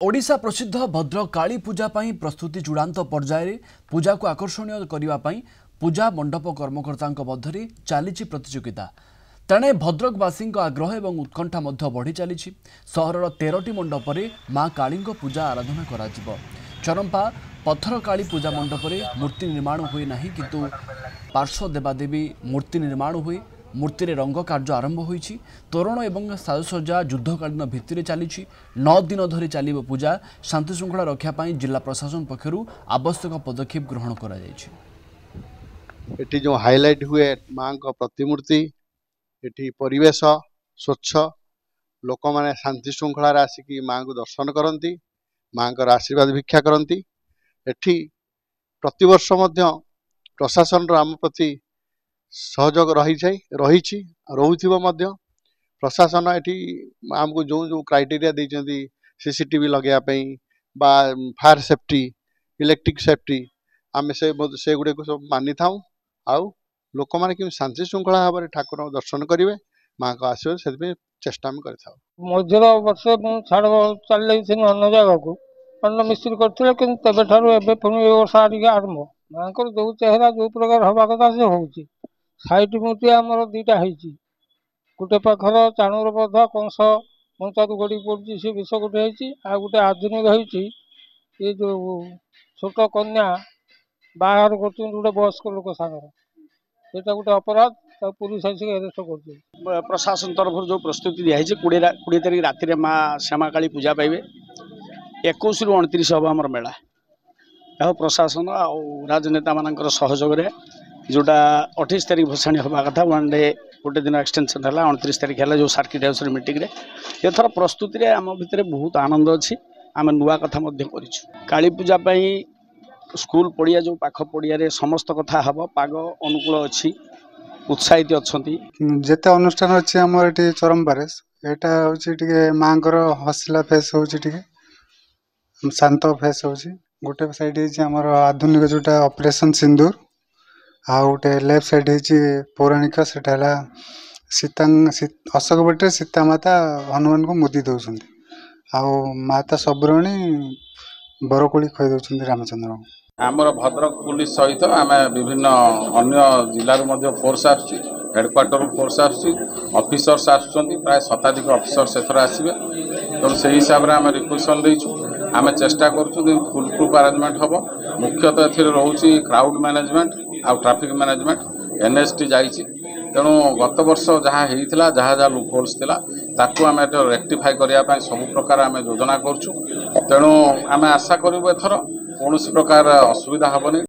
ओडिशा प्रसिद्ध भद्रक काली पूजा पई प्रस्तुति चूड़ांत पर्यायर पूजा को आकर्षणीय करने पई पूजा मंडप कर्मकर्ता मध्य चली प्रतियोगिता तेणे भद्रकवासी आग्रह और उत्कंठा बढ़ी चली सहर 13टी मंडप मां काली पूजा आराधना करा चरंपा पत्थर काली पूजा मंडप मूर्ति निर्माण हुए ना किंतु पार्श्व देवादेवी मूर्ति निर्माण हुए मूर्ति रंग कार्य आरंभ होईछि तोरण एवं साजसज्जा युद्धकालीन भित्तिरे चली 9 दिन धरी चलिबो पूजा शांति श्रृंखला रक्षा पाई जिला प्रशासन पक्षरु आवश्यक पदक्षेप ग्रहण करा जायछि। एठी जो हाईलाइट हुए मां को प्रतिमूर्ति एठी परिवेश स्वच्छ लोक माने शांति श्रृंखला आसिकी मां को दर्शन करती मां को आशीर्वाद भिक्षा करती एठी प्रतिवर्ष मध्य प्रशासन आम प्रति सहयोग रही प्रशासन एटी आमको जो जो क्राइटेरिया देइछंती सीसीटीवी लगेया बा फायर सेफ्टी इलेक्ट्रिक सेफ्टी आम से गुड़े को सब मानि थाऊ आउ लोक माने कि शांति श्रृंखला भाव में ठाकुर दर्शन करेंगे माँ का आशीर्वाद से चेष्टा में कर मझर वर्ष छाड़ चल अन्न जगह को अन्न मिस्त्री करते पुणी वर्ष आरंभ माँ जो चेहरा जो प्रकार हवा कथा से हो साइट मूर्ति आमर दुईटा गोटे पाखर चाणूर बधा कंस पंचायत गड़ी पड़ी सी विष गोटे आ गोटे आधुनिक ये जो छोट कन्या बाहर कर गोटे वयस्क लोक सागर ये गोटे अपराध पुलिस आसिक अरेस्ट कर प्रशासन तरफ जो प्रस्तुति दिखाई 20 तारीख राति माँ श्यामा काली पूजा पाइबे 21 रु 29 हम आम मेला यह प्रशासन आ राजनेता मान सहयोग जोटा 28 तारीख भसाणी हवा कथा वन डे गोटे दिन एक्सटेंशन है 29 तारीख है जो सर्किट हाउस मीटिंग एथर प्रस्तुति रे आम भितर बहुत आनंद अच्छी आम नुआ कथा काली पूजा स्कूल पड़िया जो पाख पड़िया समस्त कथा हम पाग अनुकूल अच्छी उत्साहित अच्छा जिते अनुष्ठान अच्छी आम ये चरमपारे यहाँ हूँ माँ हसला फेस हो शांत फेस हो गोटे साइड आमर आधुनिक जोटा ऑपरेशन सिंदूर आ गोटे लेफ्ट साइड पौराणिक से सीता अशोक बटे सीता माता हनुमान को मुदी दौरान आ माता सबरणी बरकोड़ी खुई दौरान रामचंद्र आमर भद्रक पुलिस सहित आम विभिन्न अन्य जिलूर फोर्स हेडक्वार्टर फोर्स ऑफिसर्स प्राय शताधिक ऑफिसर्स एथर आसवे तो से हिसाब से आम रिक्वेशन देचु आम चेष्टा करूँ फुल प्रूफ अरेंजमेंट हम मुख्यतः ए रोचे क्राउड मैनेजमेंट आउ ट्रैफिक मैनेजमेंट एनएसटी जाइए तेणु गत वर्ष जहाँ होता जहाँ लुक होल्स ताकू आम रेक्टिफाई करने सब प्रकार आम योजना करूँ तेणु आम आशा करूँ एथर कौन प्रकार असुविधा हेनी।